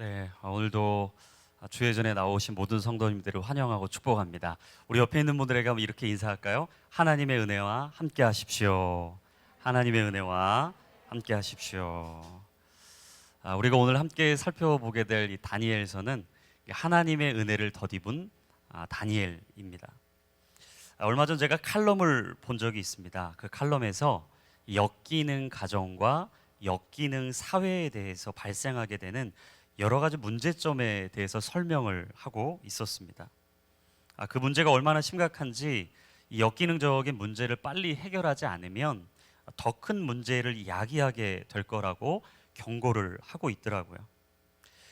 네, 오늘도 주예전에 나오신 모든 성도님들을 환영하고 축복합니다. 우리 옆에 있는 분들에게 한번 이렇게 인사할까요? 하나님의 은혜와 함께 하십시오. 하나님의 은혜와 함께 하십시오. 우리가 오늘 함께 살펴보게 될 이 다니엘서는 하나님의 은혜를 덧입은 다니엘입니다. 얼마 전 제가 칼럼을 본 적이 있습니다. 그 칼럼에서 역기능 가정과 역기능 사회에 대해서 발생하게 되는 여러 가지 문제점에 대해서 설명을 하고 있었습니다. 그 문제가 얼마나 심각한지 이 역기능적인 문제를 빨리 해결하지 않으면 더 큰 문제를 야기하게 될 거라고 경고를 하고 있더라고요.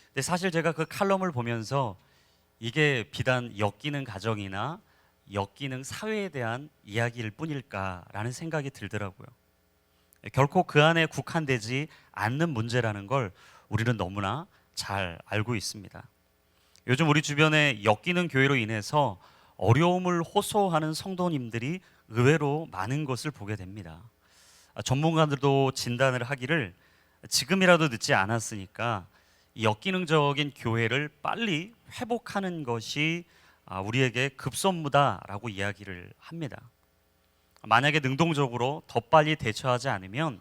근데 사실 제가 그 칼럼을 보면서 이게 비단 역기능 가정이나 역기능 사회에 대한 이야기일 뿐일까라는 생각이 들더라고요. 결코 그 안에 국한되지 않는 문제라는 걸 우리는 너무나 잘 알고 있습니다. 요즘 우리 주변에 엮이는 교회로 인해서 어려움을 호소하는 성도님들이 의외로 많은 것을 보게 됩니다. 전문가들도 진단을 하기를 지금이라도 늦지 않았으니까 이 역기능적인 교회를 빨리 회복하는 것이 우리에게 급선무다라고 이야기를 합니다. 만약에 능동적으로 더 빨리 대처하지 않으면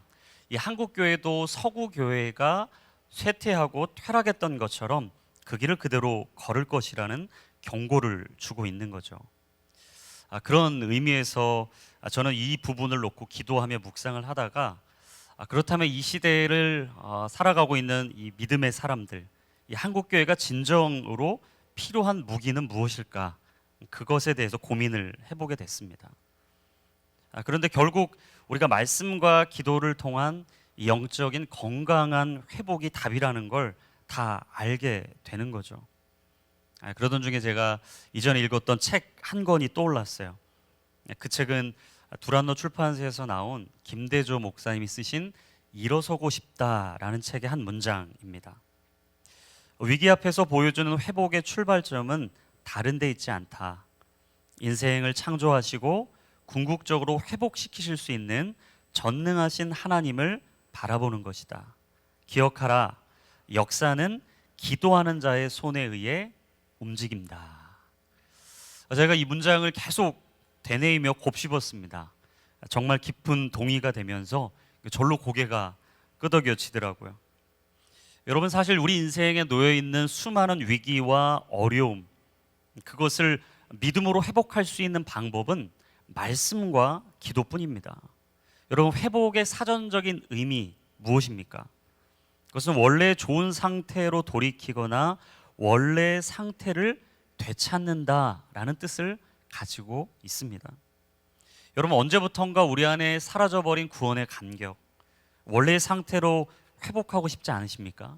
이 한국 교회도 서구 교회가 쇠퇴하고 퇴락했던 것처럼 그 길을 그대로 걸을 것이라는 경고를 주고 있는 거죠. 그런 의미에서 저는 이 부분을 놓고 기도하며 묵상을 하다가 그렇다면 이 시대를 살아가고 있는 이 믿음의 사람들, 이 한국 교회가 진정으로 필요한 무기는 무엇일까? 그것에 대해서 고민을 해보게 됐습니다. 그런데 결국 우리가 말씀과 기도를 통한 영적인 건강한 회복이 답이라는 걸 다 알게 되는 거죠. 그러던 중에 제가 이전에 읽었던 책 한 권이 떠올랐어요. 그 책은 두란노 출판사에서 나온 김대조 목사님이 쓰신 일어서고 싶다라는 책의 한 문장입니다. 위기 앞에서 보여주는 회복의 출발점은 다른 데 있지 않다. 인생을 창조하시고 궁극적으로 회복시키실 수 있는 전능하신 하나님을 바라보는 것이다. 기억하라. 역사는 기도하는 자의 손에 의해 움직인다. 제가 이 문장을 계속 되뇌이며 곱씹었습니다. 정말 깊은 동의가 되면서 절로 고개가 끄덕여지더라고요. 여러분, 사실 우리 인생에 놓여 있는 수많은 위기와 어려움, 그것을 믿음으로 회복할 수 있는 방법은 말씀과 기도뿐입니다. 여러분, 회복의 사전적인 의미 무엇입니까? 그것은 원래 좋은 상태로 돌이키거나 원래 상태를 되찾는다라는 뜻을 가지고 있습니다. 여러분, 언제부턴가 우리 안에 사라져버린 구원의 감격, 원래의 상태로 회복하고 싶지 않으십니까?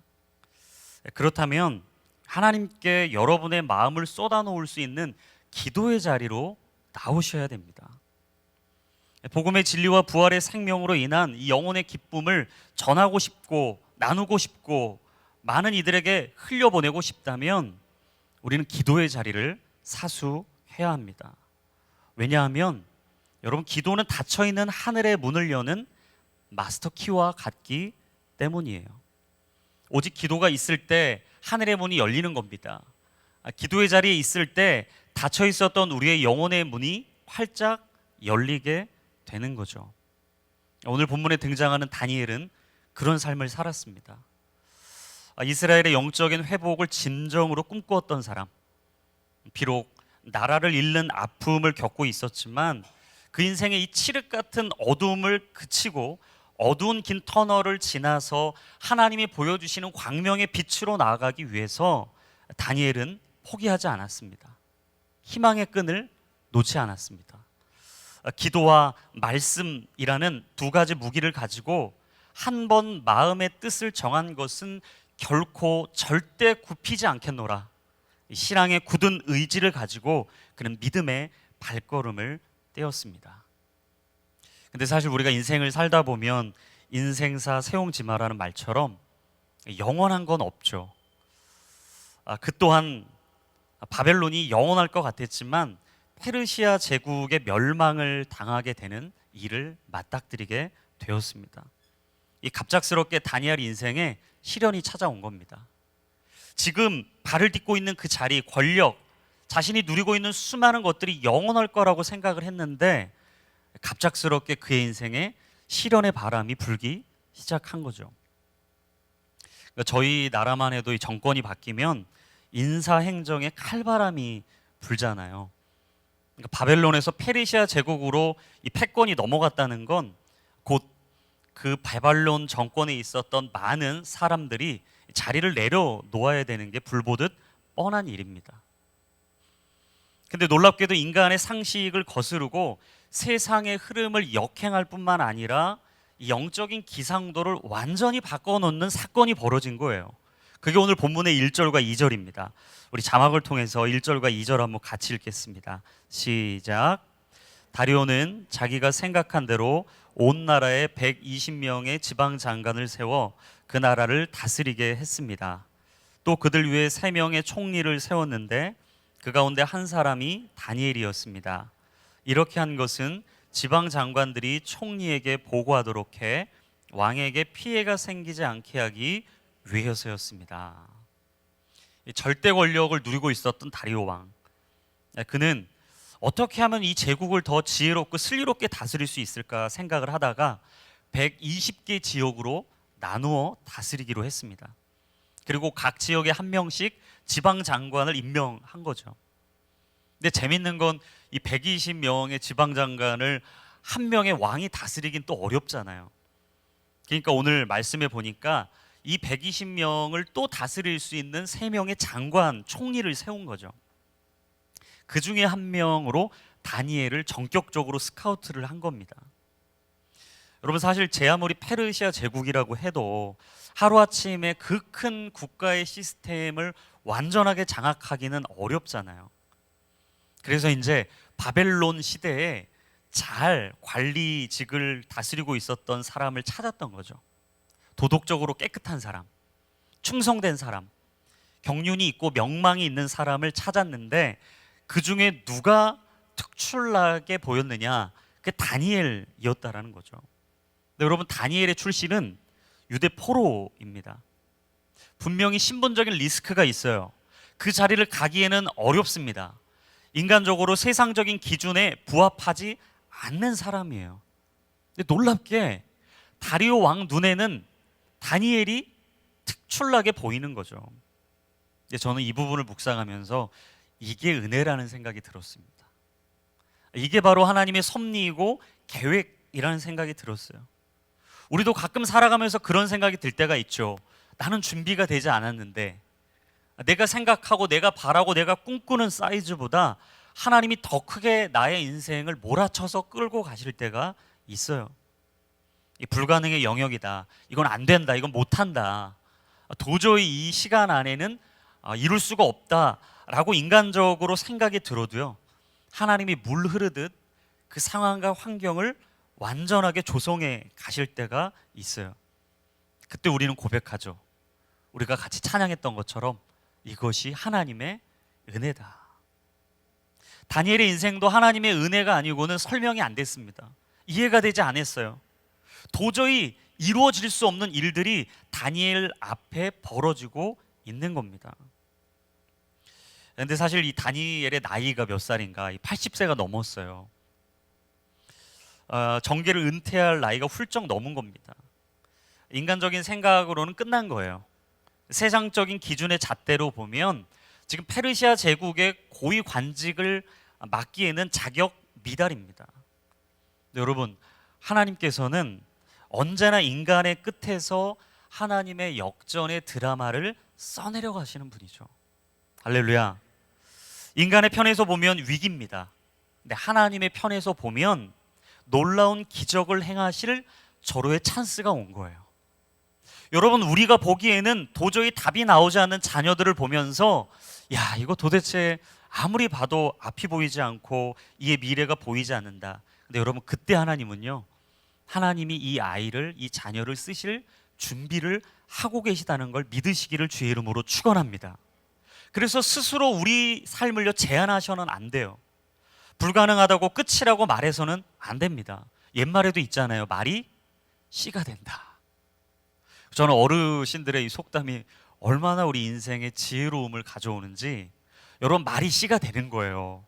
그렇다면 하나님께 여러분의 마음을 쏟아놓을 수 있는 기도의 자리로 나오셔야 됩니다. 복음의 진리와 부활의 생명으로 인한 이 영혼의 기쁨을 전하고 싶고 나누고 싶고 많은 이들에게 흘려보내고 싶다면 우리는 기도의 자리를 사수해야 합니다. 왜냐하면 여러분, 기도는 닫혀있는 하늘의 문을 여는 마스터 키와 같기 때문이에요. 오직 기도가 있을 때 하늘의 문이 열리는 겁니다. 기도의 자리에 있을 때 닫혀 있었던 우리의 영혼의 문이 활짝 열리게 되는 거죠. 오늘 본문에 등장하는 다니엘은 그런 삶을 살았습니다. 이스라엘의 영적인 회복을 진정으로 꿈꾸었던 사람, 비록 나라를 잃는 아픔을 겪고 있었지만 그 인생의 이 칠흑 같은 어두움을 그치고 어두운 긴 터널을 지나서 하나님이 보여주시는 광명의 빛으로 나아가기 위해서 다니엘은 포기하지 않았습니다. 희망의 끈을 놓지 않았습니다. 기도와 말씀이라는 두 가지 무기를 가지고 한 번 마음의 뜻을 정한 것은 결코 절대 굽히지 않겠노라. 신앙의 굳은 의지를 가지고 그는 믿음의 발걸음을 떼었습니다. 근데 사실 우리가 인생을 살다 보면 인생사 세옹지마라는 말처럼 영원한 건 없죠. 그 또한 바벨론이 영원할 것 같았지만 페르시아 제국의 멸망을 당하게 되는 일을 맞닥뜨리게 되었습니다. 이 갑작스럽게 다니엘 인생에 시련이 찾아온 겁니다. 지금 발을 딛고 있는 그 자리, 권력, 자신이 누리고 있는 수많은 것들이 영원할 거라고 생각을 했는데 갑작스럽게 그의 인생에 시련의 바람이 불기 시작한 거죠. 그러니까 저희 나라만 해도 이 정권이 바뀌면 인사행정에 칼바람이 불잖아요. 그러니까 바벨론에서 페르시아 제국으로 이 패권이 넘어갔다는 건 곧 그 바벨론 정권에 있었던 많은 사람들이 자리를 내려놓아야 되는 게 불보듯 뻔한 일입니다. 근데 놀랍게도 인간의 상식을 거스르고 세상의 흐름을 역행할 뿐만 아니라 이 영적인 기상도를 완전히 바꿔놓는 사건이 벌어진 거예요. 그게 오늘 본문의 1절과 2절입니다. 우리 자막을 통해서 1절과 2절 한번 같이 읽겠습니다. 시작. 다리오는 자기가 생각한 대로 온 나라에 120명의 지방 장관을 세워 그 나라를 다스리게 했습니다. 또 그들 위에 3명의 총리를 세웠는데 그 가운데 한 사람이 다니엘이었습니다. 이렇게 한 것은 지방 장관들이 총리에게 보고하도록 해 왕에게 피해가 생기지 않게 하기 위해서였습니다. 절대 권력을 누리고 있었던 다리오 왕, 그는 어떻게 하면 이 제국을 더 지혜롭고 슬기롭게 다스릴 수 있을까 생각을 하다가 120개 지역으로 나누어 다스리기로 했습니다. 그리고 각 지역에 한 명씩 지방 장관을 임명한 거죠. 근데 재밌는 건 이 120명의 지방 장관을 한 명의 왕이 다스리긴 또 어렵잖아요. 그러니까 오늘 말씀해 보니까 이 120명을 또 다스릴 수 있는 3명의 장관, 총리를 세운 거죠. 그 중에 한 명으로 다니엘을 전격적으로 스카우트를 한 겁니다. 여러분, 사실 제 아무리 페르시아 제국이라고 해도 하루아침에 그 큰 국가의 시스템을 완전하게 장악하기는 어렵잖아요. 그래서 이제 바벨론 시대에 잘 관리직을 다스리고 있었던 사람을 찾았던 거죠. 도덕적으로 깨끗한 사람, 충성된 사람, 경륜이 있고 명망이 있는 사람을 찾았는데 그 중에 누가 특출나게 보였느냐? 그게 다니엘이었다라는 거죠. 근데 여러분, 다니엘의 출신은 유대 포로입니다. 분명히 신분적인 리스크가 있어요. 그 자리를 가기에는 어렵습니다. 인간적으로 세상적인 기준에 부합하지 않는 사람이에요. 근데 놀랍게 다리오 왕 눈에는 다니엘이 특출나게 보이는 거죠. 근데 저는 이 부분을 묵상하면서 이게 은혜라는 생각이 들었습니다. 이게 바로 하나님의 섭리이고 계획이라는 생각이 들었어요. 우리도 가끔 살아가면서 그런 생각이 들 때가 있죠. 나는 준비가 되지 않았는데, 내가 생각하고 내가 바라고 내가 꿈꾸는 사이즈보다 하나님이 더 크게 나의 인생을 몰아쳐서 끌고 가실 때가 있어요. 이 불가능의 영역이다, 이건 안 된다, 이건 못한다, 도저히 이 시간 안에는 이룰 수가 없다라고 인간적으로 생각이 들어도요, 하나님이 물 흐르듯 그 상황과 환경을 완전하게 조성해 가실 때가 있어요. 그때 우리는 고백하죠. 우리가 같이 찬양했던 것처럼 이것이 하나님의 은혜다. 다니엘의 인생도 하나님의 은혜가 아니고는 설명이 안 됐습니다. 이해가 되지 않았어요. 도저히 이루어질 수 없는 일들이 다니엘 앞에 벌어지고 있는 겁니다. 그런데 사실 이 다니엘의 나이가 몇 살인가? 80세가 넘었어요. 정계를 은퇴할 나이가 훌쩍 넘은 겁니다. 인간적인 생각으로는 끝난 거예요. 세상적인 기준의 잣대로 보면 지금 페르시아 제국의 고위 관직을 맡기에는 자격 미달입니다. 여러분, 하나님께서는 언제나 인간의 끝에서 하나님의 역전의 드라마를 써내려 가시는 분이죠. 할렐루야. 인간의 편에서 보면 위기입니다. 근데 하나님의 편에서 보면 놀라운 기적을 행하실 절호의 찬스가 온 거예요. 여러분, 우리가 보기에는 도저히 답이 나오지 않는 자녀들을 보면서 야, 이거 도대체 아무리 봐도 앞이 보이지 않고 이의 미래가 보이지 않는다. 근데 여러분, 그때 하나님은요, 하나님이 이 아이를, 이 자녀를 쓰실 준비를 하고 계시다는 걸 믿으시기를 주의 이름으로 축원합니다. 그래서 스스로 우리 삶을요 제한하셔는 안 돼요. 불가능하다고 끝이라고 말해서는 안 됩니다. 옛말에도 있잖아요. 말이 씨가 된다. 저는 어르신들의 이 속담이 얼마나 우리 인생에 지혜로움을 가져오는지 여러분 말이 씨가 되는 거예요.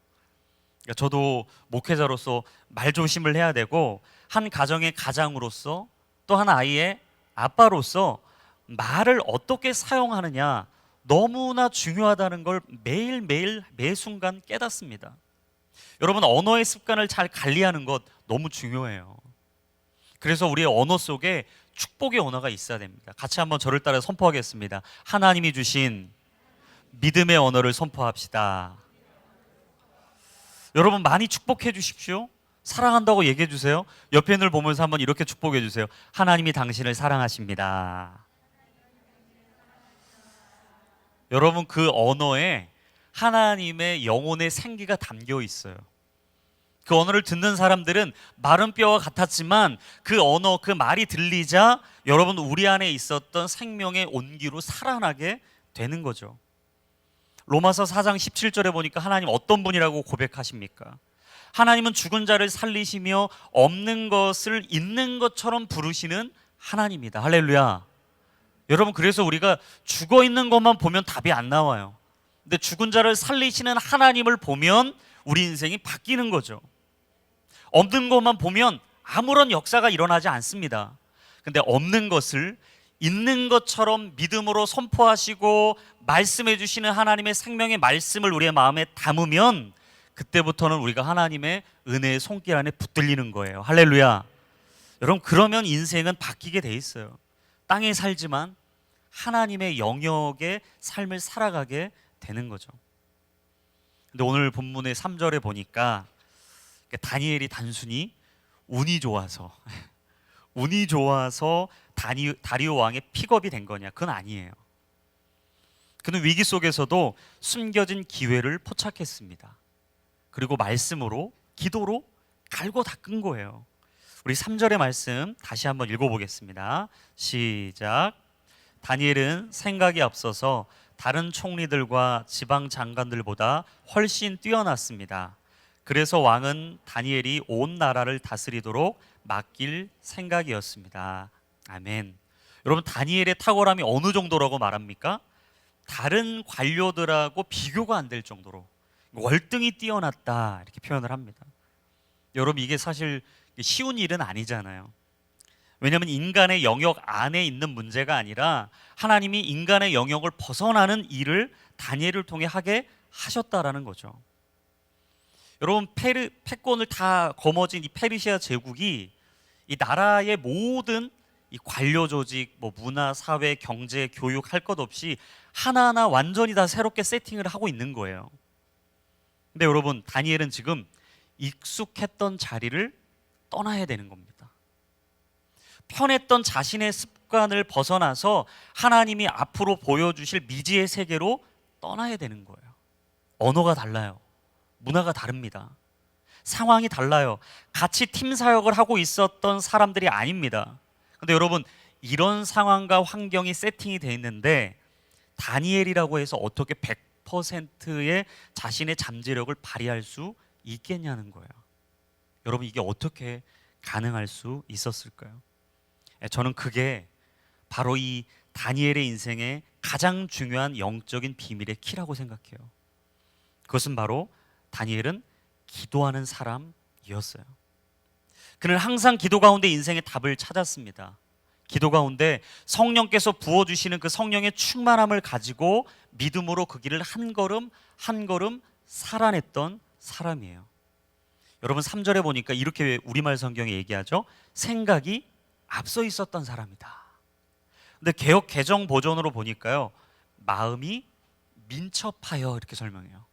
그러니까 저도 목회자로서 말조심을 해야 되고 한 가정의 가장으로서 또 한 아이의 아빠로서 말을 어떻게 사용하느냐 너무나 중요하다는 걸 매일매일 매 순간 깨닫습니다. 여러분 언어의 습관을 잘 관리하는 것 너무 중요해요. 그래서 우리의 언어 속에 축복의 언어가 있어야 됩니다. 같이 한번 저를 따라 선포하겠습니다. 하나님이 주신 믿음의 언어를 선포합시다. 여러분 많이 축복해 주십시오. 사랑한다고 얘기해 주세요. 옆에 있는 보면서 한번 이렇게 축복해 주세요. 하나님이 당신을 사랑하십니다. 여러분 그 언어에 하나님의 영혼의 생기가 담겨 있어요. 그 언어를 듣는 사람들은 마른 뼈와 같았지만 그 언어, 그 말이 들리자 여러분 우리 안에 있었던 생명의 온기로 살아나게 되는 거죠. 로마서 4장 17절에 보니까 하나님 어떤 분이라고 고백하십니까? 하나님은 죽은 자를 살리시며 없는 것을 있는 것처럼 부르시는 하나님이다. 할렐루야. 여러분 그래서 우리가 죽어 있는 것만 보면 답이 안 나와요. 근데 죽은 자를 살리시는 하나님을 보면 우리 인생이 바뀌는 거죠. 없는 것만 보면 아무런 역사가 일어나지 않습니다. 근데 없는 것을 있는 것처럼 믿음으로 선포하시고 말씀해 주시는 하나님의 생명의 말씀을 우리의 마음에 담으면 그때부터는 우리가 하나님의 은혜의 손길 안에 붙들리는 거예요. 할렐루야. 여러분 그러면 인생은 바뀌게 돼 있어요. 땅에 살지만 하나님의 영역의 삶을 살아가게 되는 거죠. 근데 오늘 본문의 3절에 보니까 다니엘이 단순히 운이 좋아서 다리오 왕의 픽업이 된 거냐? 그건 아니에요. 그는 위기 속에서도 숨겨진 기회를 포착했습니다. 그리고 말씀으로, 기도로 갈고 닦은 거예요. 우리 3절의 말씀 다시 한번 읽어보겠습니다. 시작. 다니엘은 생각이 앞서서 다른 총리들과 지방 장관들보다 훨씬 뛰어났습니다. 그래서 왕은 다니엘이 온 나라를 다스리도록 맡길 생각이었습니다. 아멘. 여러분 다니엘의 탁월함이 어느 정도라고 말합니까? 다른 관료들하고 비교가 안 될 정도로 월등히 뛰어났다 이렇게 표현을 합니다. 여러분 이게 사실 쉬운 일은 아니잖아요. 왜냐하면 인간의 영역 안에 있는 문제가 아니라 하나님이 인간의 영역을 벗어나는 일을 다니엘을 통해 하게 하셨다라는 거죠. 여러분 패권을 다 거머쥔 이 페르시아 제국이 이 나라의 모든 이 관료 조직, 뭐 문화, 사회, 경제, 교육 할 것 없이 하나하나 완전히 다 새롭게 세팅을 하고 있는 거예요. 근데 여러분 다니엘은 지금 익숙했던 자리를 떠나야 되는 겁니다. 편했던 자신의 습관을 벗어나서 하나님이 앞으로 보여주실 미지의 세계로 떠나야 되는 거예요. 언어가 달라요. 문화가 다릅니다. 상황이 달라요. 같이 팀 사역을 하고 있었던 사람들이 아닙니다. 근데 여러분 이런 상황과 환경이 세팅이 돼 있는데 다니엘이라고 해서 어떻게 100%의 자신의 잠재력을 발휘할 수 있겠냐는 거예요. 여러분 이게 어떻게 가능할 수 있었을까요? 저는 그게 바로 이 다니엘의 인생의 가장 중요한 영적인 비밀의 키라고 생각해요. 그것은 바로 다니엘은 기도하는 사람이었어요. 그는 항상 기도 가운데 인생의 답을 찾았습니다. 기도 가운데 성령께서 부어주시는 그 성령의 충만함을 가지고 믿음으로 그 길을 한 걸음 한 걸음 살아냈던 사람이에요. 여러분 3절에 보니까 이렇게 우리말 성경에 얘기하죠. 생각이 앞서 있었던 사람이다. 근데 개역 개정 버전으로 보니까요. 마음이 민첩하여 이렇게 설명해요.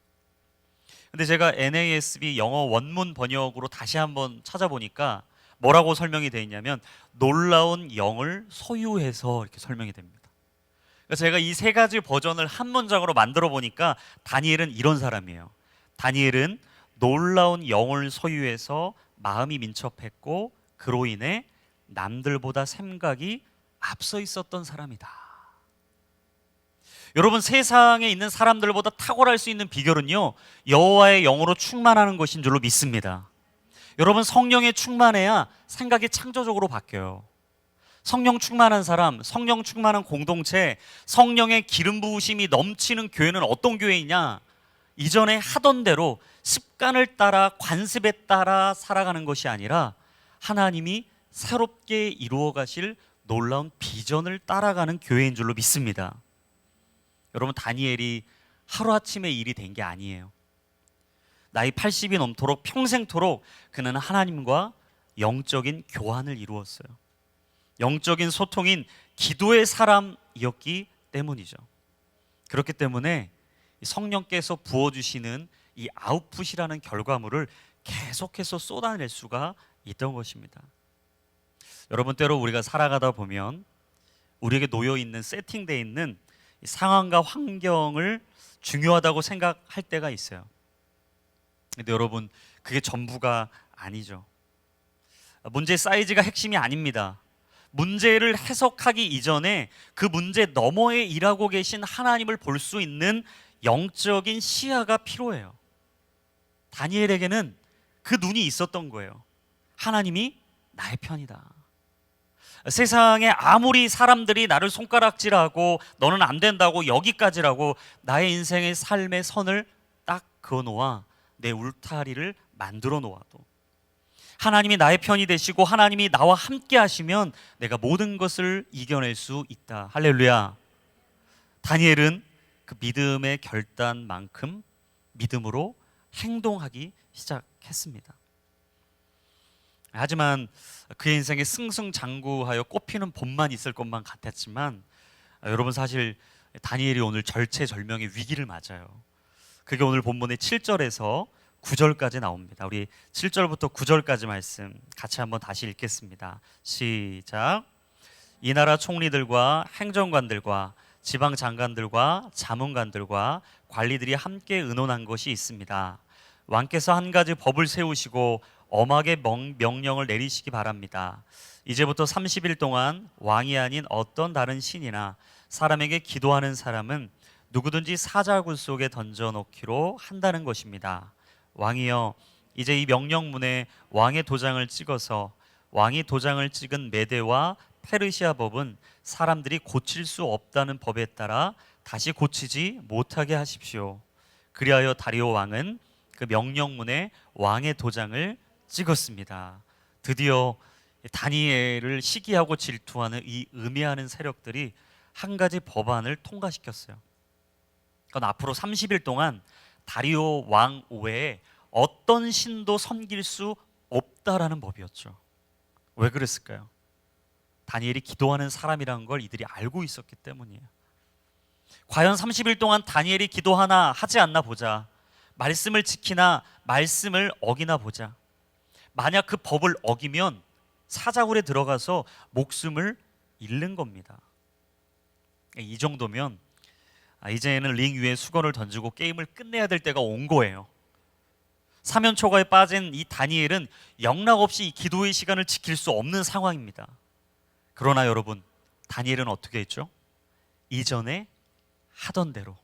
근데 제가 NASB 영어 원문 번역으로 다시 한번 찾아보니까 뭐라고 설명이 되어 있냐면 놀라운 영을 소유해서 이렇게 설명이 됩니다. 그래서 제가 이 세 가지 버전을 한 문장으로 만들어 보니까 다니엘은 이런 사람이에요. 다니엘은 놀라운 영을 소유해서 마음이 민첩했고 그로 인해 남들보다 생각이 앞서 있었던 사람이다. 여러분 세상에 있는 사람들보다 탁월할 수 있는 비결은요 여호와의 영으로 충만하는 것인 줄로 믿습니다. 여러분 성령에 충만해야 생각이 창조적으로 바뀌어요. 성령 충만한 사람, 성령 충만한 공동체, 성령의 기름 부으심이 넘치는 교회는 어떤 교회이냐? 이전에 하던 대로 습관을 따라 관습에 따라 살아가는 것이 아니라 하나님이 새롭게 이루어 가실 놀라운 비전을 따라가는 교회인 줄로 믿습니다. 여러분, 다니엘이 하루아침에 일이 된 게 아니에요. 나이 80이 넘도록 평생토록 그는 하나님과 영적인 교환을 이루었어요. 영적인 소통인 기도의 사람이었기 때문이죠. 그렇기 때문에 성령께서 부어주시는 이 아웃풋이라는 결과물을 계속해서 쏟아낼 수가 있던 것입니다. 여러분, 때로 우리가 살아가다 보면 우리에게 놓여있는, 세팅되어 있는 상황과 환경을 중요하다고 생각할 때가 있어요. 근데 여러분, 그게 전부가 아니죠. 문제의 사이즈가 핵심이 아닙니다. 문제를 해석하기 이전에 그 문제 너머에 일하고 계신 하나님을 볼 수 있는 영적인 시야가 필요해요. 다니엘에게는 그 눈이 있었던 거예요. 하나님이 나의 편이다. 세상에 아무리 사람들이 나를 손가락질하고 너는 안 된다고 여기까지라고 나의 인생의 삶의 선을 딱 그어놓아 내 울타리를 만들어 놓아도 하나님이 나의 편이 되시고 하나님이 나와 함께 하시면 내가 모든 것을 이겨낼 수 있다. 할렐루야. 다니엘은 그 믿음의 결단만큼 믿음으로 행동하기 시작했습니다. 하지만 그의 인생에 승승장구하여 꼽히는 봄만 있을 것만 같았지만 여러분, 사실 다니엘이 오늘 절체절명의 위기를 맞아요. 그게 오늘 본문의 7절에서 9절까지 나옵니다. 우리 7절부터 9절까지 말씀 같이 한번 다시 읽겠습니다. 시작. 이 나라 총리들과 행정관들과 지방 장관들과 자문관들과 관리들이 함께 의논한 것이 있습니다. 왕께서 한 가지 법을 세우시고 엄하게 명령을 내리시기 바랍니다. 이제부터 30일 동안 왕이 아닌 어떤 다른 신이나 사람에게 기도하는 사람은 누구든지 사자굴 속에 던져놓기로 한다는 것입니다. 왕이여, 이제 이 명령문에 왕의 도장을 찍어서 왕이 도장을 찍은 메대와 페르시아 법은 사람들이 고칠 수 없다는 법에 따라 다시 고치지 못하게 하십시오. 그리하여 다리오 왕은 그 명령문에 왕의 도장을 찍었습니다. 드디어 다니엘을 시기하고 질투하는 이 음해하는 세력들이 한 가지 법안을 통과시켰어요. 그건 앞으로 30일 동안 다리오 왕 외에 어떤 신도 섬길 수 없다라는 법이었죠. 왜 그랬을까요? 다니엘이 기도하는 사람이라는 걸 이들이 알고 있었기 때문이에요. 과연 30일 동안 다니엘이 기도하나 하지 않나 보자. 말씀을 지키나 말씀을 어기나 보자. 만약 그 법을 어기면 사자굴에 들어가서 목숨을 잃는 겁니다. 이 정도면 이제는 링 위에 수건을 던지고 게임을 끝내야 될 때가 온 거예요. 사면초가에 빠진 이 다니엘은 영락없이 이 기도의 시간을 지킬 수 없는 상황입니다. 그러나 여러분, 다니엘은 어떻게 했죠? 이전에 하던 대로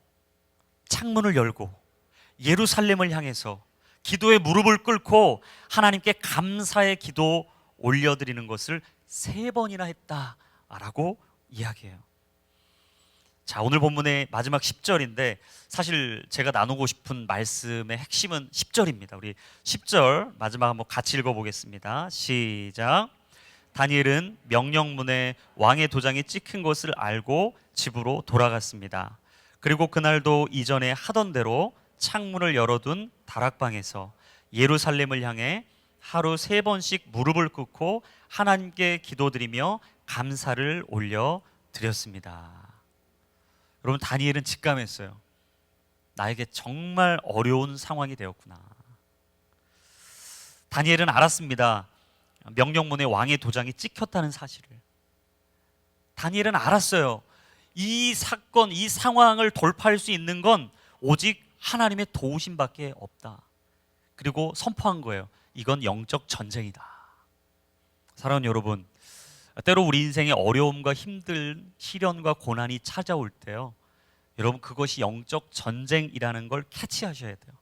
창문을 열고 예루살렘을 향해서 기도의 무릎을 꿇고 하나님께 감사의 기도 올려드리는 것을 3번이나 했다라고 이야기해요. 자, 오늘 본문의 마지막 10절인데 사실 제가 나누고 싶은 말씀의 핵심은 10절입니다. 우리 10절 마지막 한번 같이 읽어보겠습니다. 시작. 다니엘은 명령문에 왕의 도장이 찍힌 것을 알고 집으로 돌아갔습니다. 그리고 그날도 이전에 하던 대로 창문을 열어둔 다락방에서 예루살렘을 향해 하루 3번씩 무릎을 꿇고 하나님께 기도드리며 감사를 올려드렸습니다. 여러분, 다니엘은 직감했어요. 나에게 정말 어려운 상황이 되었구나. 다니엘은 알았습니다. 명령문에 왕의 도장이 찍혔다는 사실을. 다니엘은 알았어요. 이 사건, 이 상황을 돌파할 수 있는 건 오직 하나님의 도우심밖에 없다. 그리고 선포한 거예요. 이건 영적 전쟁이다. 사랑하는 여러분, 때로 우리 인생에 어려움과 힘든 시련과 고난이 찾아올 때요, 여러분, 그것이 영적 전쟁이라는 걸 캐치하셔야 돼요.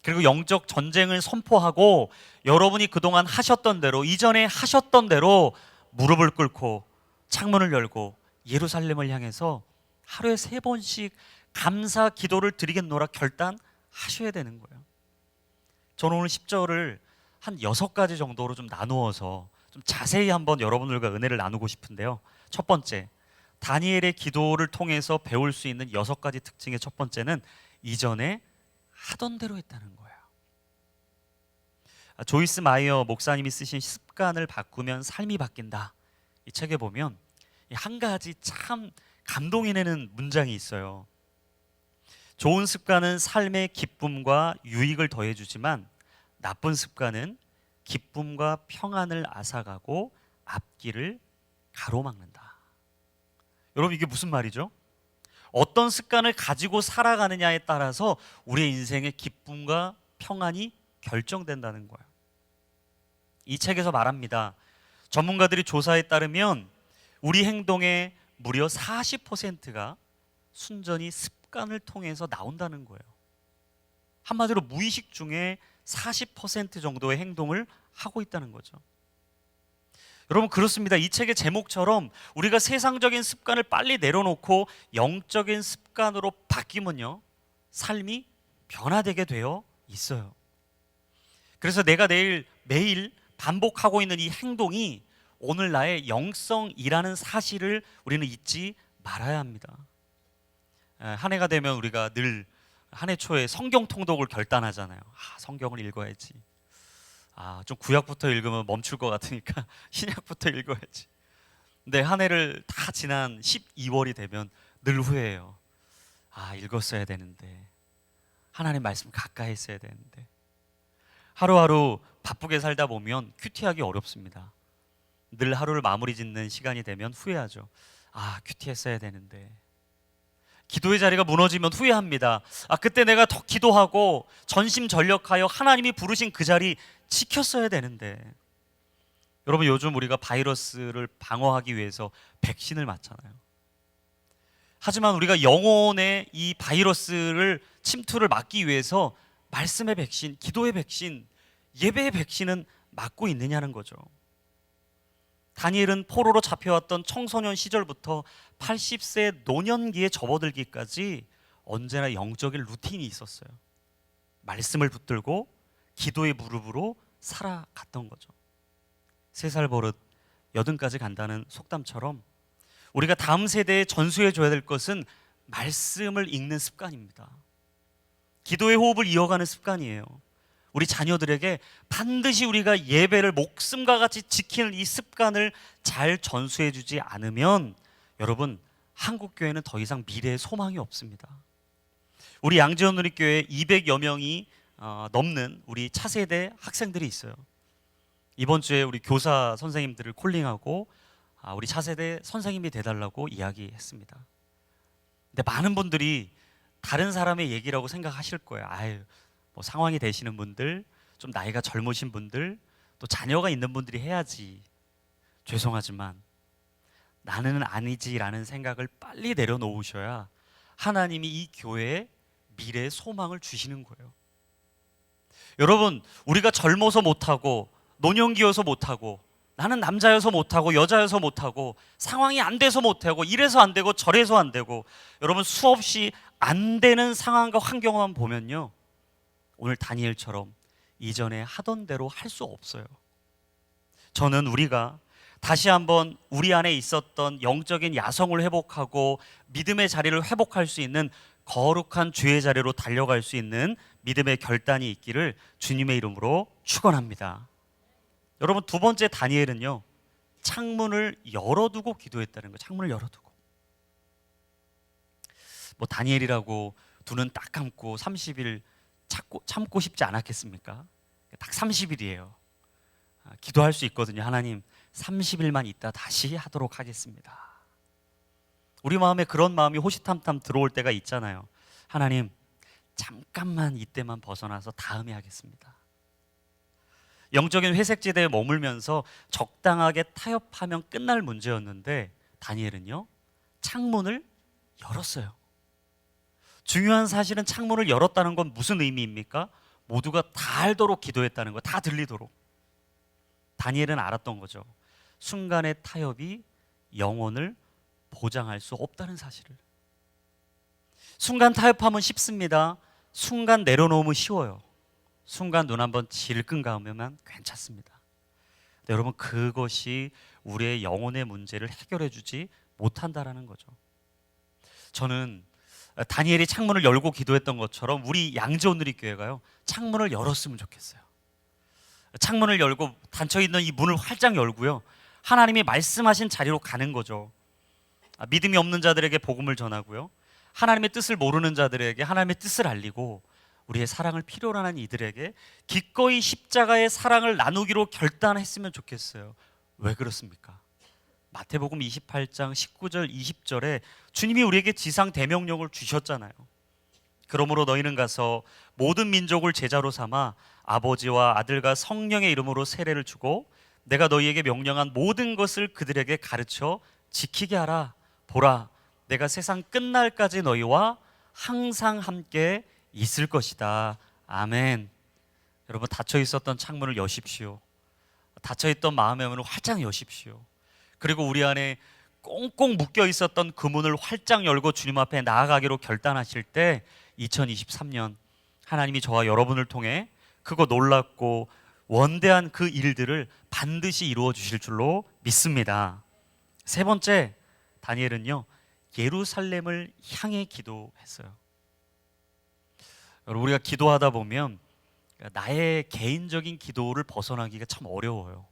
그리고 영적 전쟁을 선포하고 여러분이 그동안 하셨던 대로, 이전에 하셨던 대로 무릎을 꿇고 창문을 열고 예루살렘을 향해서 하루에 3번씩 감사 기도를 드리겠노라 결단하셔야 되는 거예요. 저는 오늘 10절을 한 6가지 정도로 좀 나누어서 좀 자세히 한번 여러분들과 은혜를 나누고 싶은데요. 첫 번째, 다니엘의 기도를 통해서 배울 수 있는 6가지 특징의 첫 번째는 이전에 하던 대로 했다는 거예요. 조이스 마이어 목사님이 쓰신 습관을 바꾸면 삶이 바뀐다, 이 책에 보면 한 가지 참 감동이 되는 문장이 있어요. 좋은 습관은 삶의 기쁨과 유익을 더해주지만 나쁜 습관은 기쁨과 평안을 앗아가고 앞길을 가로막는다. 여러분, 이게 무슨 말이죠? 어떤 습관을 가지고 살아가느냐에 따라서 우리의 인생의 기쁨과 평안이 결정된다는 거예요. 이 책에서 말합니다. 전문가들이 조사에 따르면 우리 행동의 무려 40%가 순전히 습관을 통해서 나온다는 거예요. 한마디로 무의식 중에 40% 정도의 행동을 하고 있다는 거죠. 여러분, 그렇습니다. 이 책의 제목처럼 우리가 세상적인 습관을 빨리 내려놓고 영적인 습관으로 바뀌면요, 삶이 변화되게 되어 있어요. 그래서 내가 매일 반복하고 있는 이 행동이 오늘 나의 영성이라는 사실을 우리는 잊지 말아야 합니다. 한 해가 되면 우리가 늘 한 해 초에 성경 통독을 결단하잖아요. 성경을 읽어야지. 좀 구약부터 읽으면 멈출 것 같으니까 신약부터 읽어야지. 근데 한 해를 다 지난 12월이 되면 늘 후회해요. 읽었어야 되는데, 하나님 말씀 가까이 했어야 되는데. 하루하루 바쁘게 살다 보면 큐티하기 어렵습니다. 늘 하루를 마무리 짓는 시간이 되면 후회하죠. 큐티했어야 되는데. 기도의 자리가 무너지면 후회합니다. 그때 내가 더 기도하고 전심전력하여 하나님이 부르신 그 자리 지켰어야 되는데. 여러분, 요즘 우리가 바이러스를 방어하기 위해서 백신을 맞잖아요. 하지만 우리가 영혼의 이 바이러스를 침투를 막기 위해서 말씀의 백신, 기도의 백신, 예배의 백신은 맞고 있느냐는 거죠. 다니엘은 포로로 잡혀왔던 청소년 시절부터 80세 노년기에 접어들기까지 언제나 영적인 루틴이 있었어요. 말씀을 붙들고 기도의 무릎으로 살아갔던 거죠. 3살 버릇 80까지 간다는 속담처럼 우리가 다음 세대에 전수해 줘야 될 것은 말씀을 읽는 습관입니다. 기도의 호흡을 이어가는 습관이에요. 우리 자녀들에게 반드시 우리가 예배를 목숨과 같이 지키는 이 습관을 잘 전수해 주지 않으면 여러분, 한국교회는 더 이상 미래의 소망이 없습니다. 우리 양지원누리교회에 200여 명이 넘는 우리 차세대 학생들이 있어요. 이번 주에 우리 교사 선생님들을 콜링하고 우리 차세대 선생님이 돼달라고 이야기했습니다. 근데 많은 분들이 다른 사람의 얘기라고 생각하실 거예요. 상황이 되시는 분들, 좀 나이가 젊으신 분들, 또 자녀가 있는 분들이 해야지. 죄송하지만 나는 아니지라는 생각을 빨리 내려놓으셔야 하나님이 이 교회에 미래의 소망을 주시는 거예요. 여러분, 우리가 젊어서 못하고 노년기여서 못하고 나는 남자여서 못하고 여자여서 못하고 상황이 안 돼서 못하고 이래서 안 되고 저래서 안 되고, 여러분, 수없이 안 되는 상황과 환경만 보면요, 오늘 다니엘처럼 이전에 하던 대로 할 수 없어요. 저는 우리가 다시 한번 우리 안에 있었던 영적인 야성을 회복하고 믿음의 자리를 회복할 수 있는 거룩한 주의 자리로 달려갈 수 있는 믿음의 결단이 있기를 주님의 이름으로 축원합니다. 여러분, 두 번째 다니엘은요, 창문을 열어두고 기도했다는 거예요. 창문을 열어두고. 다니엘이라고 두 눈 딱 감고 30일 참고 싶지 않았겠습니까? 딱 30일이에요. 기도할 수 있거든요. 하나님, 30일만 있다 다시 하도록 하겠습니다. 우리 마음에 그런 마음이 호시탐탐 들어올 때가 있잖아요. 하나님, 잠깐만 이때만 벗어나서 다음에 하겠습니다. 영적인 회색지대에 머물면서 적당하게 타협하면 끝날 문제였는데 다니엘은요, 창문을 열었어요. 중요한 사실은 창문을 열었다는 건 무슨 의미입니까? 모두가 다 알도록 기도했다는 거, 다 들리도록. 다니엘은 알았던 거죠. 순간의 타협이 영혼을 보장할 수 없다는 사실을. 순간 타협하면 쉽습니다. 순간 내려놓으면 쉬워요. 순간 눈 한번 질끈 감으면 괜찮습니다. 근데 여러분, 그것이 우리의 영혼의 문제를 해결해 주지 못한다라는 거죠. 저는 다니엘이 창문을 열고 기도했던 것처럼 우리 양지온누리교회가요, 창문을 열었으면 좋겠어요. 창문을 열고 닫혀있는 이 문을 활짝 열고요, 하나님이 말씀하신 자리로 가는 거죠. 믿음이 없는 자들에게 복음을 전하고요, 하나님의 뜻을 모르는 자들에게 하나님의 뜻을 알리고, 우리의 사랑을 필요로 하는 이들에게 기꺼이 십자가의 사랑을 나누기로 결단했으면 좋겠어요. 왜 그렇습니까? 마태복음 28장 19절 20절에 주님이 우리에게 지상 대명령을 주셨잖아요. 그러므로 너희는 가서 모든 민족을 제자로 삼아 아버지와 아들과 성령의 이름으로 세례를 주고 내가 너희에게 명령한 모든 것을 그들에게 가르쳐 지키게 하라. 보라, 내가 세상 끝날까지 너희와 항상 함께 있을 것이다. 아멘. 여러분, 닫혀 있었던 창문을 여십시오. 닫혀 있던 마음의 문을 활짝 여십시오. 그리고 우리 안에 꽁꽁 묶여 있었던 그 문을 활짝 열고 주님 앞에 나아가기로 결단하실 때 2023년 하나님이 저와 여러분을 통해 크고 놀랍고 원대한 그 일들을 반드시 이루어 주실 줄로 믿습니다. 세 번째, 다니엘은요, 예루살렘을 향해 기도했어요. 여러분, 우리가 기도하다 보면 나의 개인적인 기도를 벗어나기가 참 어려워요.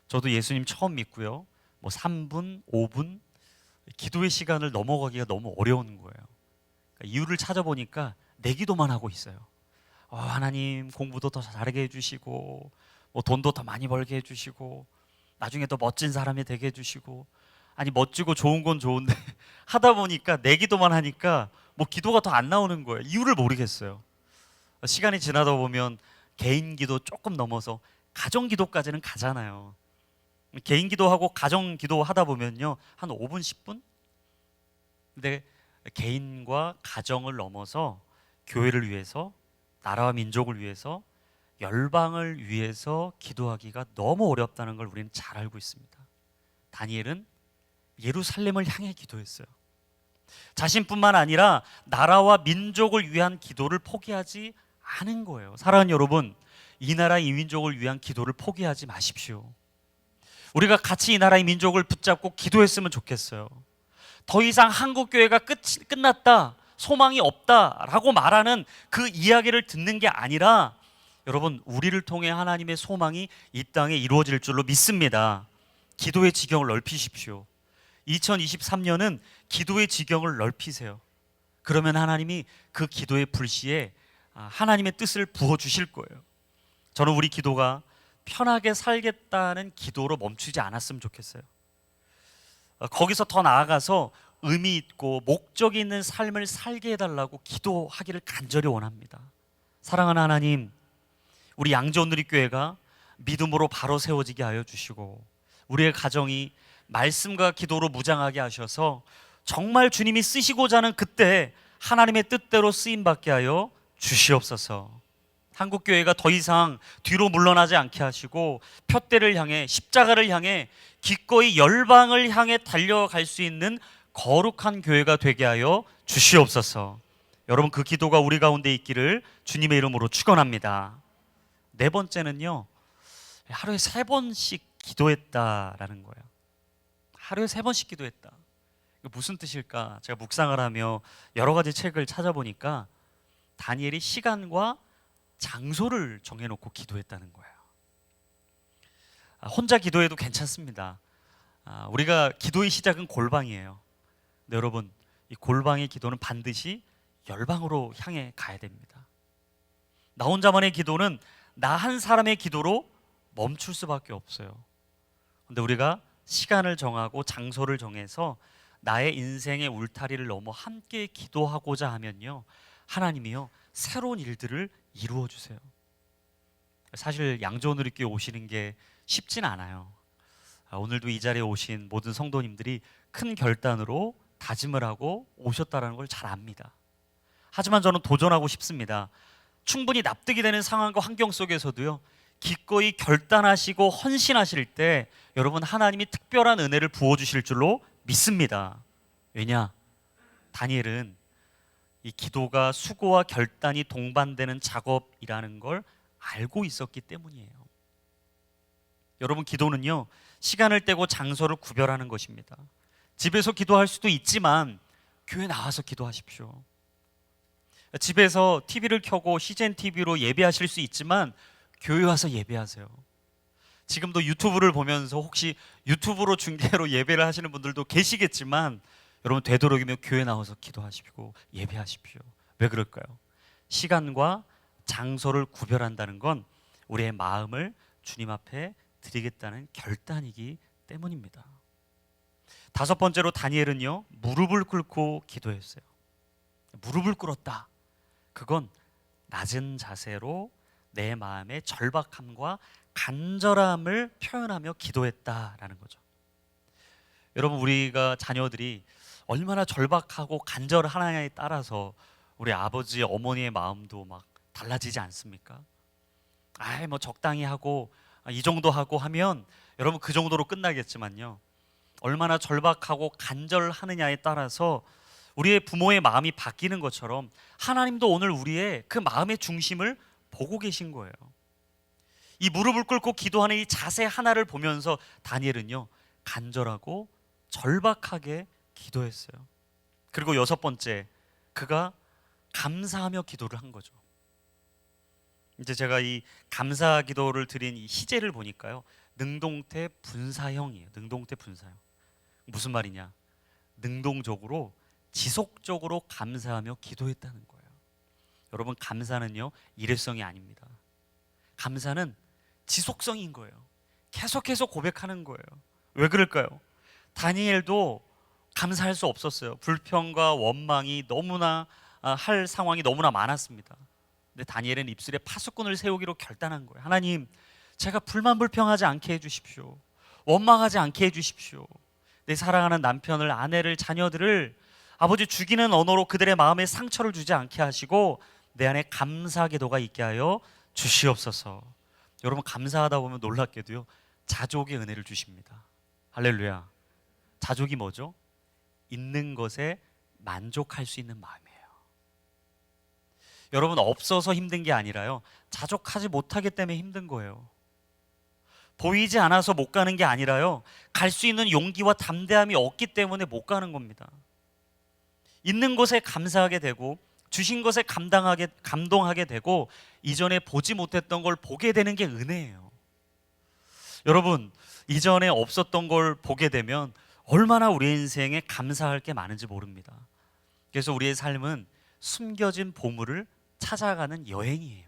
저도 예수님 처음 믿고요, 3분, 5분 기도의 시간을 넘어가기가 너무 어려운 거예요. 이유를 찾아보니까 내 기도만 하고 있어요. 하나님, 공부도 더 잘하게 해주시고, 돈도 더 많이 벌게 해주시고, 나중에 더 멋진 사람이 되게 해주시고. 아니, 멋지고 좋은 건 좋은데 하다 보니까 내 기도만 하니까 기도가 더 안 나오는 거예요. 이유를 모르겠어요. 시간이 지나다 보면 개인 기도 조금 넘어서 가정 기도까지는 가잖아요. 개인 기도하고 가정 기도 하다 보면요, 한 5분, 10분? 근데 개인과 가정을 넘어서 교회를 위해서, 나라와 민족을 위해서, 열방을 위해서 기도하기가 너무 어렵다는 걸 우리는 잘 알고 있습니다. 다니엘은 예루살렘을 향해 기도했어요. 자신뿐만 아니라 나라와 민족을 위한 기도를 포기하지 않은 거예요. 사랑하는 여러분, 이 나라 이 민족을 위한 기도를 포기하지 마십시오. 우리가 같이 이 나라의 민족을 붙잡고 기도했으면 좋겠어요. 더 이상 한국교회가 끝났다, 소망이 없다라고 말하는 그 이야기를 듣는 게 아니라, 여러분, 우리를 통해 하나님의 소망이 이 땅에 이루어질 줄로 믿습니다. 기도의 지경을 넓히십시오. 2023년은 기도의 지경을 넓히세요. 그러면 하나님이 그 기도의 불씨에 하나님의 뜻을 부어주실 거예요. 저는 우리 기도가 편하게 살겠다는 기도로 멈추지 않았으면 좋겠어요. 거기서 더 나아가서 의미 있고 목적이 있는 삶을 살게 해달라고 기도하기를 간절히 원합니다. 사랑하는 하나님, 우리 양지온누리교회가 믿음으로 바로 세워지게 하여 주시고, 우리의 가정이 말씀과 기도로 무장하게 하셔서 정말 주님이 쓰시고자 하는 그때 하나님의 뜻대로 쓰임받게 하여 주시옵소서. 한국교회가 더 이상 뒤로 물러나지 않게 하시고 푯대를 향해, 십자가를 향해 기꺼이 열방을 향해 달려갈 수 있는 거룩한 교회가 되게 하여 주시옵소서. 여러분, 그 기도가 우리 가운데 있기를 주님의 이름으로 축원합니다. 네 번째는요, 하루에 3번씩 기도했다라는 거예요. 하루에 3번씩 기도했다. 이거 무슨 뜻일까? 제가 묵상을 하며 여러 가지 책을 찾아보니까 다니엘이 시간과 장소를 정해놓고 기도했다는 거예요. 혼자 기도해도 괜찮습니다. 우리가 기도의 시작은 골방이에요. 근데 여러분, 이 골방의 기도는 반드시 열방으로 향해 가야 됩니다. 나 혼자만의 기도는 나 한 사람의 기도로 멈출 수밖에 없어요. 근데 우리가 시간을 정하고 장소를 정해서 나의 인생의 울타리를 넘어 함께 기도하고자 하면요, 하나님이요, 새로운 일들을 이루어 주세요. 사실 양지온누리교회 오시는 게 쉽진 않아요. 오늘도 이 자리에 오신 모든 성도님들이 큰 결단으로 다짐을 하고 오셨다는 걸 잘 압니다. 하지만 저는 도전하고 싶습니다. 충분히 납득이 되는 상황과 환경 속에서도요, 기꺼이 결단하시고 헌신하실 때 여러분 하나님이 특별한 은혜를 부어주실 줄로 믿습니다. 왜냐? 다니엘은 이 기도가 수고와 결단이 동반되는 작업이라는 걸 알고 있었기 때문이에요. 여러분, 기도는요, 시간을 떼고 장소를 구별하는 것입니다. 집에서 기도할 수도 있지만 교회 나와서 기도하십시오. 집에서 TV를 켜고 CGN TV로 예배하실 수 있지만 교회 와서 예배하세요. 지금도 유튜브를 보면서 혹시 유튜브로 중계로 예배를 하시는 분들도 계시겠지만 여러분, 되도록이면 교회 나와서 기도하십시오. 예배하십시오. 왜 그럴까요? 시간과 장소를 구별한다는 건 우리의 마음을 주님 앞에 드리겠다는 결단이기 때문입니다. 다섯 번째로 다니엘은요, 무릎을 꿇고 기도했어요. 무릎을 꿇었다. 그건 낮은 자세로 내 마음의 절박함과 간절함을 표현하며 기도했다라는 거죠. 여러분, 우리가 자녀들이 얼마나 절박하고 간절하냐에 따라서 우리 아버지, 어머니의 마음도 막 달라지지 않습니까? 뭐 적당히 하고 이 정도 하고 하면 여러분 그 정도로 끝나겠지만요, 얼마나 절박하고 간절하느냐에 따라서 우리의 부모의 마음이 바뀌는 것처럼 하나님도 오늘 우리의 그 마음의 중심을 보고 계신 거예요. 이 무릎을 꿇고 기도하는 이 자세 하나를 보면서 다니엘은요, 간절하고 절박하게 기도했어요. 그리고 여섯 번째, 그가 감사하며 기도를 한 거죠. 이제 제가 이 감사 기도를 드린 이 시제를 보니까요, 능동태 분사형이에요. 능동태 분사형. 무슨 말이냐? 능동적으로 지속적으로 감사하며 기도했다는 거예요. 여러분, 감사는요, 일회성이 아닙니다. 감사는 지속성인 거예요. 계속해서 고백하는 거예요. 왜 그럴까요? 다니엘도 감사할 수 없었어요. 불평과 원망이 너무나 할 상황이 너무나 많았습니다. 근데 다니엘은 입술에 파수꾼을 세우기로 결단한 거예요. 하나님, 제가 불만 불평하지 않게 해주십시오. 원망하지 않게 해주십시오. 내 사랑하는 남편을, 아내를, 자녀들을 아버지 죽이는 언어로 그들의 마음에 상처를 주지 않게 하시고 내 안에 감사 기도가 있게 하여 주시옵소서. 여러분, 감사하다 보면 놀랍게도요, 자족의 은혜를 주십니다. 할렐루야. 자족이 뭐죠? 있는 것에 만족할 수 있는 마음이에요. 여러분, 없어서 힘든 게 아니라요, 자족하지 못하기 때문에 힘든 거예요. 보이지 않아서 못 가는 게 아니라요, 갈 수 있는 용기와 담대함이 없기 때문에 못 가는 겁니다. 있는 것에 감사하게 되고 주신 것에 감동하게 되고 이전에 보지 못했던 걸 보게 되는 게 은혜예요. 여러분, 이전에 없었던 걸 보게 되면 얼마나 우리 인생에 감사할 게 많은지 모릅니다. 그래서 우리의 삶은 숨겨진 보물을 찾아가는 여행이에요.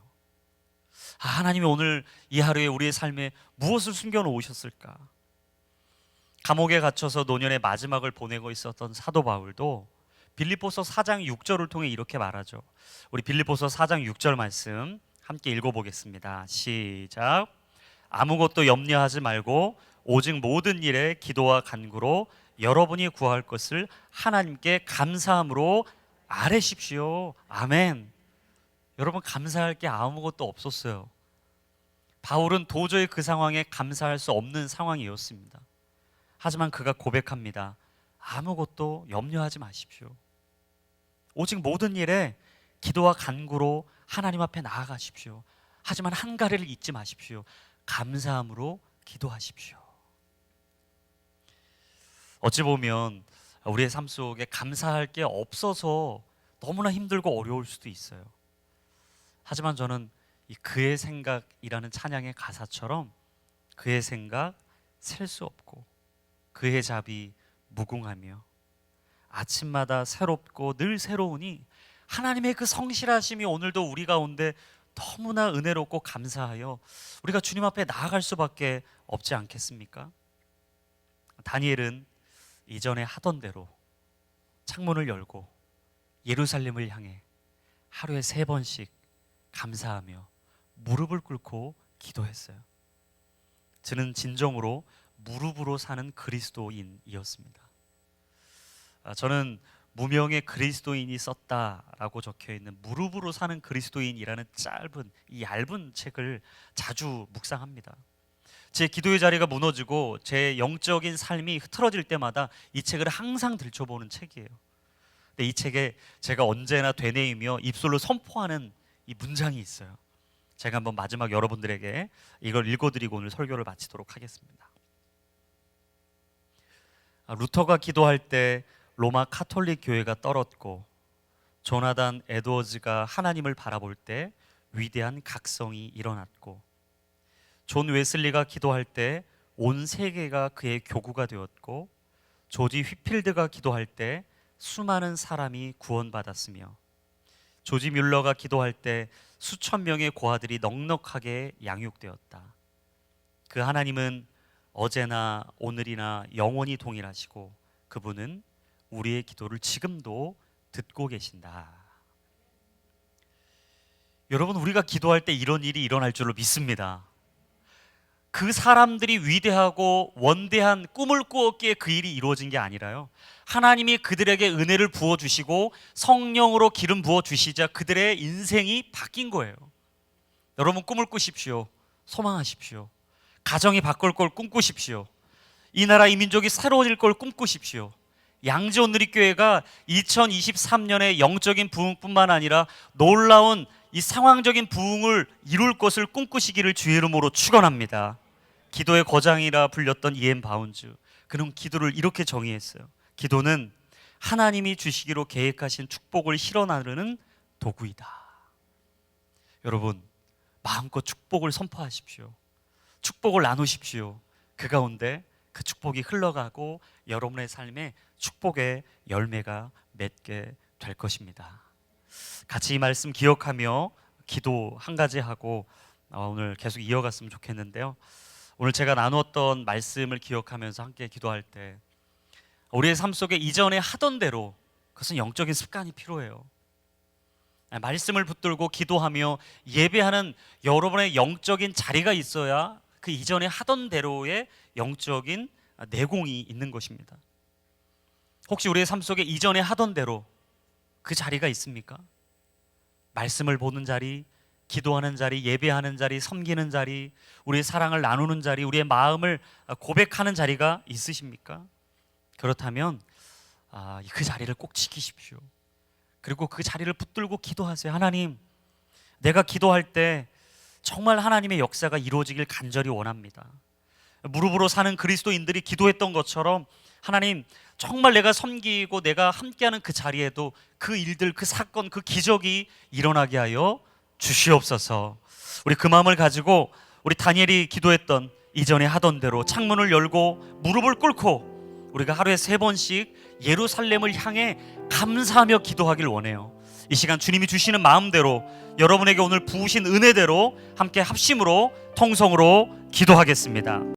하나님이 오늘 이 하루에 우리의 삶에 무엇을 숨겨 놓으셨을까? 감옥에 갇혀서 노년의 마지막을 보내고 있었던 사도 바울도 빌립보서 4장 6절을 통해 이렇게 말하죠. 우리 빌립보서 4장 6절 말씀 함께 읽어보겠습니다. 시작. 아무것도 염려하지 말고 오직 모든 일에 기도와 간구로 여러분이 구할 것을 하나님께 감사함으로 아뢰십시오. 아멘. 여러분, 감사할 게 아무것도 없었어요. 바울은 도저히 그 상황에 감사할 수 없는 상황이었습니다. 하지만 그가 고백합니다. 아무것도 염려하지 마십시오. 오직 모든 일에 기도와 간구로 하나님 앞에 나아가십시오. 하지만 한 가지를 잊지 마십시오. 감사함으로 기도하십시오. 어찌 보면 우리의 삶 속에 감사할 게 없어서 너무나 힘들고 어려울 수도 있어요. 하지만 저는 이 그의 생각이라는 찬양의 가사처럼 그의 생각 셀 수 없고 그의 자비 무궁하며 아침마다 새롭고 늘 새로우니 하나님의 그 성실하심이 오늘도 우리 가운데 너무나 은혜롭고 감사하여 우리가 주님 앞에 나아갈 수밖에 없지 않겠습니까? 다니엘은 이전에 하던 대로 창문을 열고 예루살렘을 향해 하루에 3번씩 감사하며 무릎을 꿇고 기도했어요. 저는 진정으로 무릎으로 사는 그리스도인이었습니다. 저는 무명의 그리스도인이 썼다라고 적혀있는 무릎으로 사는 그리스도인이라는 짧은 이 얇은 책을 자주 묵상합니다. 제 기도의 자리가 무너지고 제 영적인 삶이 흐트러질 때마다 이 책을 항상 들춰보는 책이에요. 근데 이 책에 제가 언제나 되뇌이며 입술로 선포하는 이 문장이 있어요. 제가 한번 마지막 여러분들에게 이걸 읽어드리고 오늘 설교를 마치도록 하겠습니다. 루터가 기도할 때 로마 카톨릭 교회가 떨었고, 조나단 에드워즈가 하나님을 바라볼 때 위대한 각성이 일어났고, 존 웨슬리가 기도할 때 온 세계가 그의 교구가 되었고, 조지 휘필드가 기도할 때 수많은 사람이 구원받았으며, 조지 뮬러가 기도할 때 수천 명의 고아들이 넉넉하게 양육되었다. 그 하나님은 어제나 오늘이나 영원히 동일하시고, 그분은 우리의 기도를 지금도 듣고 계신다. 여러분, 우리가 기도할 때 이런 일이 일어날 줄로 믿습니다. 그 사람들이 위대하고 원대한 꿈을 꾸었기에 그 일이 이루어진 게 아니라요, 하나님이 그들에게 은혜를 부어주시고 성령으로 기름 부어주시자 그들의 인생이 바뀐 거예요. 여러분, 꿈을 꾸십시오. 소망하십시오. 가정이 바꿀 걸 꿈꾸십시오. 이 나라 이 민족이 새로워질 걸 꿈꾸십시오. 양지온 누리교회가 2023년에 영적인 부흥뿐만 아니라 놀라운 이 상황적인 부흥을 이룰 것을 꿈꾸시기를 주의 이름으로 축원합니다. 기도의 거장이라 불렸던 이엠 바운즈, 그는 기도를 이렇게 정의했어요. 기도는 하나님이 주시기로 계획하신 축복을 실어 나르는 도구이다. 여러분, 마음껏 축복을 선포하십시오. 축복을 나누십시오. 그 가운데 그 축복이 흘러가고 여러분의 삶에 축복의 열매가 맺게 될 것입니다. 같이 이 말씀 기억하며 기도 한 가지 하고 오늘 계속 이어갔으면 좋겠는데요, 오늘 제가 나누었던 말씀을 기억하면서 함께 기도할 때 우리의 삶 속에 이전에 하던 대로, 그것은 영적인 습관이 필요해요. 말씀을 붙들고 기도하며 예배하는 여러분의 영적인 자리가 있어야 그 이전에 하던 대로의 영적인 내공이 있는 것입니다. 혹시 우리의 삶 속에 이전에 하던 대로 그 자리가 있습니까? 말씀을 보는 자리, 기도하는 자리, 예배하는 자리, 섬기는 자리, 우리의 사랑을 나누는 자리, 우리의 마음을 고백하는 자리가 있으십니까? 그렇다면 그 자리를 꼭 지키십시오. 그리고 그 자리를 붙들고 기도하세요. 하나님, 내가 기도할 때 정말 하나님의 역사가 이루어지길 간절히 원합니다. 무릎으로 사는 그리스도인들이 기도했던 것처럼 하나님, 정말 내가 섬기고 내가 함께하는 그 자리에도 그 일들, 그 사건, 그 기적이 일어나게 하여 주시옵소서. 우리 그 마음을 가지고 우리 다니엘이 기도했던 이전에 하던 대로 창문을 열고 무릎을 꿇고 우리가 하루에 3번씩 예루살렘을 향해 감사하며 기도하길 원해요. 이 시간 주님이 주시는 마음대로, 여러분에게 오늘 부으신 은혜대로 함께 합심으로 통성으로 기도하겠습니다.